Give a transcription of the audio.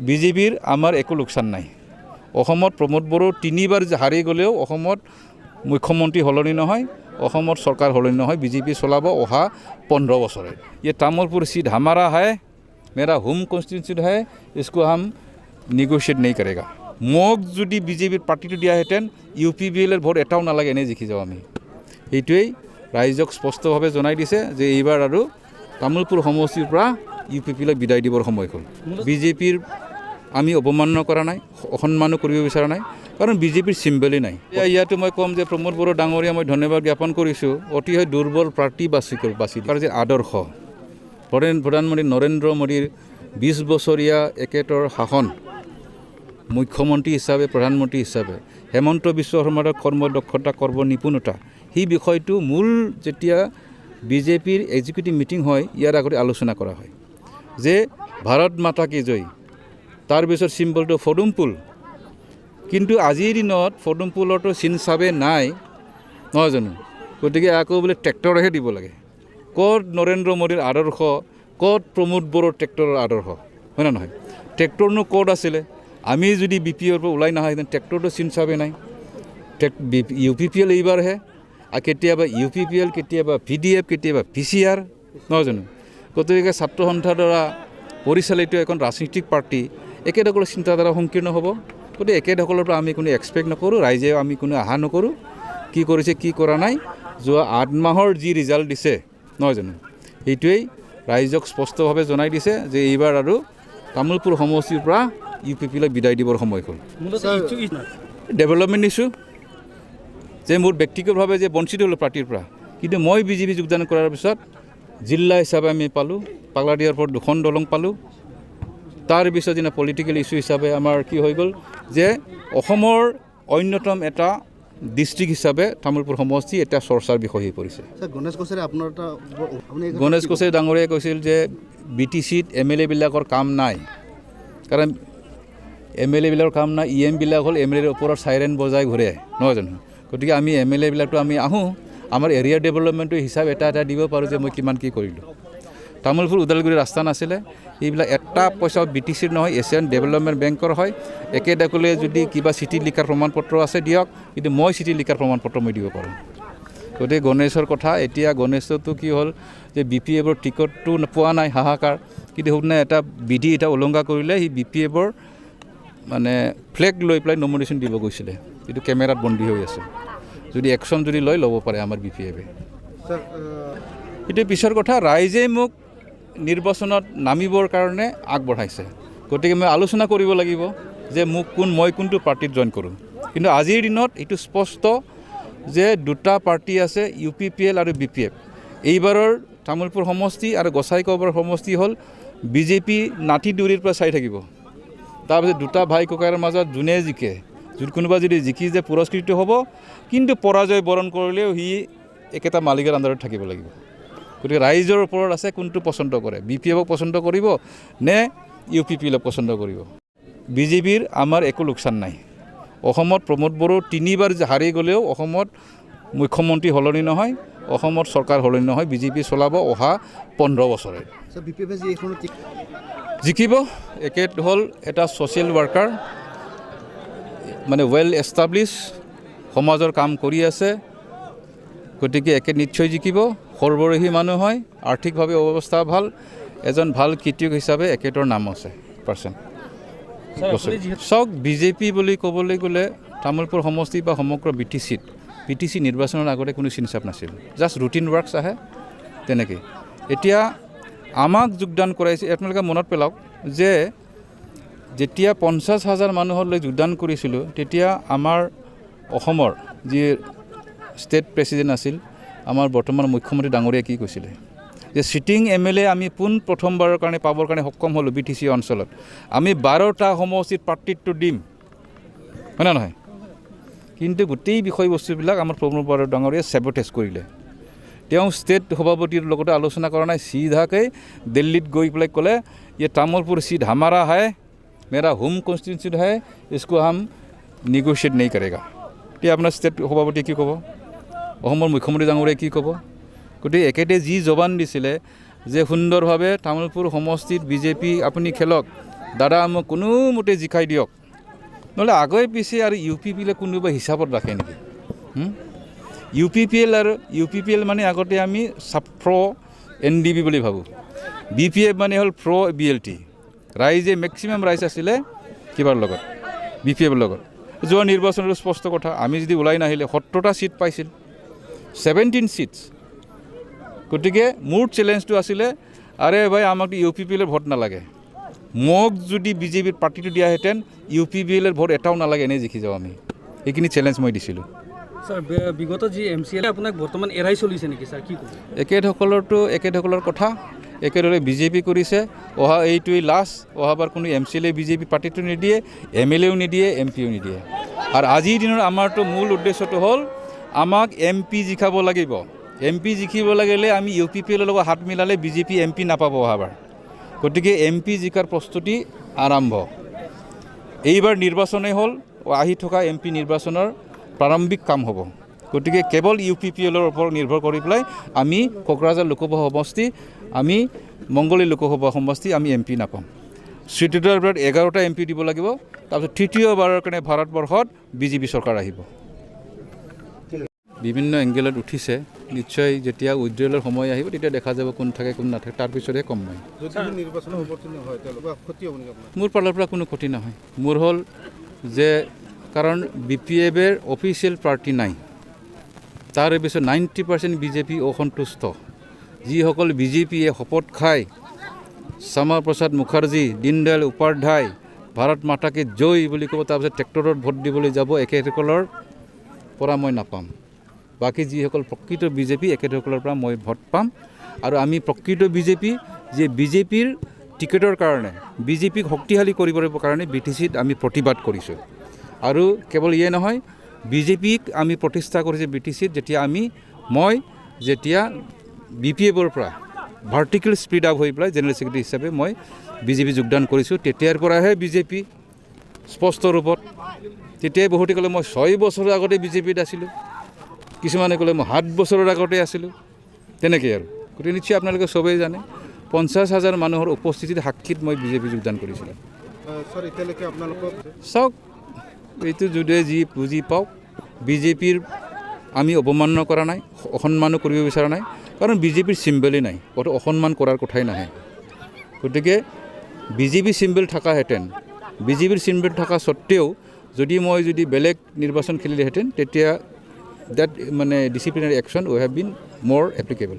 বিজেপিৰ আমাৰ একো লোকচান নাই। অসমত প্ৰমোদ বড়ো 3বাৰ হাৰি গ'লেও অসমত মুখ্যমন্ত্ৰী সলনি নহয়, অসমত চৰকাৰ সলনি নহয়। বিজেপি চলাব অহা 15 বছৰে। ये तामुलपुर सीट हमारा है, मेरा होम कॉन्स्टिट्यूंसी है, इसको हम निगोशिएट नहीं करेगा। মোক যদি বিজেপিৰ পাৰ্টিটো দিয়াহেঁতেন UPPLৰ ভোট এটাও নালাগে, এনেই জিকি যাওঁ আমি। এইটোৱেই ৰাইজক স্পষ্টভাৱে জনাই দিছে যে এইবাৰ আৰু তামুলপুৰ সমষ্টিৰ পৰা UPPLক বিদায় দিবৰ সময় হ'ল। বিজেপিৰ আমি অৱমাননা কৰা নাই, অসন্মানো কৰিব বিচৰা নাই, কাৰণ বিজেপিৰ চিম্বলেই নাই। ইয়াতো মই ক'ম যে প্ৰমোদ বড়ো ডাঙৰীয়া মই ধন্যবাদ জ্ঞাপন কৰিছোঁ। অতিশয় দুৰ্বল প্ৰাৰ্থী বাছি তাৰ যে আদৰ্শ প্ৰধানমন্ত্ৰী নৰেন্দ্ৰ মোদীৰ 20 বছৰীয়া একেটাৰ শাসন, মুখ্যমন্ত্ৰী হিচাপে প্ৰধানমন্ত্ৰী হিচাপে হেমন্ত বিশ্ব শৰ্মাৰ কৰ্মদক্ষতা কৰ্ম নিপুণতা, সেই বিষয়টো মূল যেতিয়া বিজেপিৰ এক্সিকিউটিভ মিটিং হয় ইয়াৰ আগতে আলোচনা কৰা হয় যে ভাৰত মাতা কি জয়, তাৰ পিছত চিম্বলটো ফদুম ফুল। কিন্তু আজিৰ দিনত ফদুম ফুলৰতো চিন চাবে নাই, নহয় জানো? গতিকে আকৌ বোলে ট্ৰেক্টৰহে দিব লাগে। ক'ত নৰেন্দ্ৰ মোদীৰ আদৰ্শ, ক'ত প্ৰমোদ বড়োৰ ট্ৰেক্টৰৰ আদৰ্শ, হয় না নহয়? ট্ৰেক্টৰনো ক'ত আছিলে? আমি যদি BPৰ পৰা ওলাই নাহে ট্ৰেক্টৰটো চিন চাবে নাই। UPPL এইবাৰহে, আৰু কেতিয়াবা UPPL, কেতিয়াবা VDF, কেতিয়াবা PCR, নহয় জানো? গতিকে ছাত্ৰ সন্থাৰ দ্বাৰা পৰিচালিত এখন ৰাজনৈতিক পাৰ্টি একেসকলৰ চিন্তাধাৰা সংকীৰ্ণ হ'ব। গতিকে একেসকলৰ পৰা আমি কোনো এক্সপেক্ট নকৰোঁ, ৰাইজে আমি কোনো আশা নকৰোঁ। কি কৰিছে কি কৰা নাই, যোৱা 8 মাহৰ যি ৰিজাল্ট দিছে, নহয় জানো? সেইটোৱেই ৰাইজক স্পষ্টভাৱে জনাই দিছে যে এইবাৰ আৰু তামুলপুৰ সমষ্টিৰ পৰা UPPLক বিদায় দিবৰ সময় হ'ল। ডেভেলপমেণ্ট ইছ্যু যে মোৰ ব্যক্তিগতভাৱে যে বঞ্চিত হ'লোঁ পাৰ্টিৰ পৰা, কিন্তু মই বিজেপি যোগদান কৰাৰ পিছত জিলা হিচাপে আমি পালোঁ, পাগলাদিয়াৰ পৰা 2খন দলং পালোঁ। তাৰপিছত যেনে পলিটিকেল ইছ্যু হিচাপে আমাৰ কি হৈ গ'ল যে অসমৰ অন্যতম এটা ডিষ্ট্ৰিক্ট হিচাপে তামুলপুৰ সমষ্টি এতিয়া চৰ্চাৰ বিষয় হৈ পৰিছে। গণেশ কছাৰী ডাঙৰীয়াই কৈছিল যে BTCত MLA-বিলাকৰ কাম নাই, কাৰণ MLA-বিলাকৰ কাম নাই। EM-বিলাক হ'ল MLA-ৰ ওপৰত চাইৰেন বজাই ঘূৰে, নহয় জানো? গতিকে আমি MLA-বিলাকতো আমি আহোঁ, আমাৰ এৰিয়া ডেভেলপমেণ্টৰ হিচাপ এটা দিব পাৰোঁ যে মই কিমান কি কৰিলোঁ। তামুলপুৰ ওদালগুৰি ৰাস্তা নাছিলে, এইবিলাক এটা পইচাও BTCৰ নহয়, এছিয়ান ডেভেলপমেণ্ট বেংকৰ হয়। একেডাকলে যদি কিবা চিঠি লিখাৰ প্ৰমাণপত্ৰ আছে দিয়ক, কিন্তু মই চিঠি লিখাৰ প্ৰমাণপত্ৰ মই দিব পাৰোঁ। গতিকে গণেশৰ কথা, এতিয়া গণেশতো কি হ'ল যে BPFৰ টিকটটো পোৱা নাই, হাহাকাৰ। কিন্তু সেইদিনা এটা বিধি এটা উলংঘা কৰিলে সেই BPFৰ মানে ফ্লেগ লৈ পেলাই নমিনেশ্যন দিব গৈছিলে, কিন্তু কেমেৰাত বন্দী হৈ আছে। যদি একশ্যন যদি ল'ব পাৰে আমাৰ BPFে। এইটো পিছৰ কথা। ৰাইজে মোক নিৰ্বাচনত নামিবৰ কাৰণে আগবঢ়াইছে, গতিকে মই আলোচনা কৰিব লাগিব যে মই কোনটো পাৰ্টিত জইন কৰোঁ। কিন্তু আজিৰ দিনত এইটো স্পষ্ট যে দুটা পাৰ্টি আছে, UPPL আৰু BPF। এইবাৰৰ তামুলপুৰ সমষ্টি আৰু গোসাইগাঁওৰ সমষ্টি হ'ল বিজেপি নাতি দূৰীৰ পৰা চাই থাকিব। তাৰপিছত দুটা ভাই ককাইৰ মাজত যোনে জিকে, কোনোবা যদি জিকি যে পুৰস্কৃত হ'ব, কিন্তু পৰাজয় বৰণ কৰিলেও সি একেটা মালিকৰ আণ্ডাৰত থাকিব লাগিব। গতিকে ৰাইজৰ ওপৰত আছে কোনটো পচন্দ কৰে, BPFক পচন্দ কৰিব নে UPPLক পচন্দ কৰিব। বিজেপিৰ আমাৰ একো লোকচান নাই। অসমত প্ৰমোদ বড়ো 3বাৰ হাৰি গ'লেও অসমত মুখ্যমন্ত্ৰী সলনি নহয়, অসমত চৰকাৰ সলনি নহয়। বিজেপি চলাব অহা 15 বছৰে। জিকিব। একেট হ'ল এটা ছ'চিয়েল ৱৰ্কাৰ, মানে ৱেল এষ্টাব্লিছ, সমাজৰ কাম কৰি আছে। গতিকে একে নিশ্চয় জিকিব। সৰ্বৰহী মানুহ হয়, আৰ্থিকভাৱে অৱস্থা ভাল, এজন ভাল খেতিয়ক হিচাপে একেটৰ নাম আছে পাৰ্চন। চাওক, বিজেপি বুলি ক'বলৈ গ'লে তামুলপুৰ সমষ্টি বা সমগ্ৰ BTC নিৰ্বাচনৰ আগতে কোনো চিনচাপ নাছিল, জাষ্ট ৰুটিন ৱৰ্কছ আহে তেনেকৈ। এতিয়া আমাক যোগদান কৰাইছে। আপোনালোকে মনত পেলাওক যে যেতিয়া 50,000 মানুহলৈ যোগদান কৰিছিলোঁ, তেতিয়া আমাৰ অসমৰ যি ষ্টেট প্ৰেচিডেণ্ট আছিল, আমাৰ বৰ্তমান মুখ্যমন্ত্ৰী ডাঙৰীয়াই কি কৈছিলে যে চিটিং MLA আমি প্ৰথমবাৰৰ কাৰণে পাবৰ কাৰণে সক্ষম হ'লোঁ BTC অঞ্চলত। আমি 12টা সমষ্টিত প্ৰাৰ্থিত্ব দিম, হয় না নহয়? কিন্তু গোটেই বিষয়বস্তুবিলাক আমাৰ প্ৰমোদ বড়ো ডাঙৰীয়াই চেবটেজ কৰিলে। তেওঁ ষ্টেট সভাপতিৰ লগতে আলোচনা কৰা নাই, চিধাকৈ দিল্লীত গৈ পেলাই ক'লে ये तामुलपुर सीट हमारा है, मेरा होम कॉन्स्टिट्यूंसी है, इसको हम निगोशिएट नहीं करेगा। এতিয়া আপোনাৰ ষ্টেট সভাপতি কি ক'ব, অসমৰ মুখ্যমন্ত্ৰী ডাঙৰীয়াই কি ক'ব? গতিকে একেতে যি জবান দিছিলে যে সুন্দৰভাৱে তামুলপুৰ সমষ্টিত বিজেপি আপুনি খেলক, দাদা মোক কোনোমতে জিকাই দিয়ক, নহ'লে আগে পিছে আৰু ইউ পি পি এল কোনোবা হিচাপত ৰাখে নেকি? ইউ পি পি এল মানে আগতে আমি ছাপ্ৰ NDP বুলি ভাবোঁ, BPF মানে হ'ল প্ৰ BLT। ৰাইজে মেক্সিমাম ৰাইজ আছিলে কিবাৰ লগত, BPF লগত। যোৱা নিৰ্বাচনৰ স্পষ্ট কথা, আমি যদি ওলাই নাহিলে 17টা ছিট পাইছিল, 17 ছিটছ। গতিকে মোৰ চেলেঞ্জটো আছিলে, আৰে ভাই আমাক ইউ পি পি এলৰ ভোট নালাগে, মোক যদি বিজেপিৰ পাৰ্টিটো দিয়াহেঁতেন ইউ পি পি এলৰ ভোট এটাও নালাগে, এনেই জিকি যাওঁ আমি। এইখিনি চেলেঞ্জ মই দিছিলোঁ। ছাৰ বিগত যি MCLA আপোনাক বৰ্তমান এৰাই চলিছে নেকি ছাৰ, কি ক'ব? একেসকলৰ কথা একেদৰে বিজেপি কৰিছে। অহা এইটোৱেই লাষ্ট, অহাবাৰ কোনো MCLA বিজেপি পাৰ্টিটো নিদিয়ে, MLAও নিদিয়ে, MP ও নিদিয়ে। আৰু আজিৰ দিনৰ আমাৰতো মূল উদ্দেশ্যটো হ'ল আমাক MP জিকাব লাগিব। MP জিকিব লাগিলে আমি ইউ পি পি এলৰ লগত হাত মিলালে বিজেপি MP নাপাব অহাবাৰ। গতিকে MP জিকাৰ প্ৰস্তুতি আৰম্ভ। এইবাৰ নিৰ্বাচনেই হ'ল, আহি থকা MP নিৰ্বাচনৰ প্ৰাৰম্ভিক কাম হ'ব। গতিকে কেৱল ইউ পি পি এলৰ ওপৰত নিৰ্ভৰ কৰি পেলাই আমি কোকৰাঝাৰ লোকসভা সমষ্টি, আমি মংগলী লোকসভা সমষ্টি আমি MP নাপাম। চিটুটাৰ পৰা 11টা MP দিব লাগিব। তাৰপিছত তৃতীয়বাৰৰ কাৰণে ভাৰতবৰ্ষত বিজেপি চৰকাৰ আহিব। বিভিন্ন এংগেলত উঠিছে, নিশ্চয় যেতিয়া উইড্ৰলৰ সময় আহিব তেতিয়া দেখা যাব কোন থাকে কোন নাথাকে, তাৰপিছতহে কম মই। মোৰ ফালৰ পৰা কোনো ক্ষতি নহয়। মোৰ হ'ল যে কাৰণ BPFৰ অফিচিয়েল পাৰ্টি নাই, তাৰ পিছত 90% বিজেপি অসন্তুষ্ট। যিসকল বিজেপিয়ে শপত খায় শ্যামা প্ৰসাদ মুখাৰ্জী, দীনদয়াল উপাধ্যায়, ভাৰত মাতাকে জয় বুলি ক'ব, তাৰপিছত ট্ৰেক্টৰত ভোট দিবলৈ যাব, একেসকলৰ পৰা মই নাপাম। বাকী যিসকল প্ৰকৃত বিজেপি একেসকলৰ পৰা মই ভোট পাম। আৰু আমি প্ৰকৃত বিজেপি, যে বিজেপিৰ টিকেটৰ কাৰণে, বিজেপিক শক্তিশালী কৰিবৰ কাৰণে BTCত আমি প্ৰতিবাদ কৰিছোঁ। আৰু কেৱল ইয়ে নহয়, বিজেপিক আমি প্ৰতিষ্ঠা কৰিছোঁ BTCত মই যেতিয়া BPFৰ পৰা ভাৰ্টিকেল স্পীড আপ হৈ পেলাই জেনেৰেল ছেক্ৰেটাৰী হিচাপে মই বিজেপি যোগদান কৰিছোঁ। তেতিয়াৰ পৰাহে বিজেপি স্পষ্ট ৰূপত। তেতিয়াই বহুতে ক'লে মই 6 বছৰৰ আগতে বিজেপিত আছিলোঁ, কিছুমানে ক'লে মই 7 বছৰৰ আগতে আছিলোঁ, তেনেকৈ আৰু। গতিকে নিশ্চয় আপোনালোকে চবেই জানে 50,000 মানুহৰ উপস্থিতিত সাক্ষীত মই বিজেপি যোগদান কৰিছিলোঁ। চাওক, এইটো যদিও যি বুজি পাওক, বিজেপিৰ আমি অৱমাননা কৰা নাই, অসন্মানো কৰিব বিচৰা নাই, কাৰণ বিজেপিৰ চিম্বলেই নাই, ক'তো অসন্মান কৰাৰ কথাই নাহে। গতিকে বিজেপি চিম্বল থকাহেঁতেন, বিজেপিৰ চিম্বল থকা স্বত্তেও যদি বেলেগ নিৰ্বাচন খেলিলেহেঁতেন, তেতিয়া that disciplinary action will have been more applicable.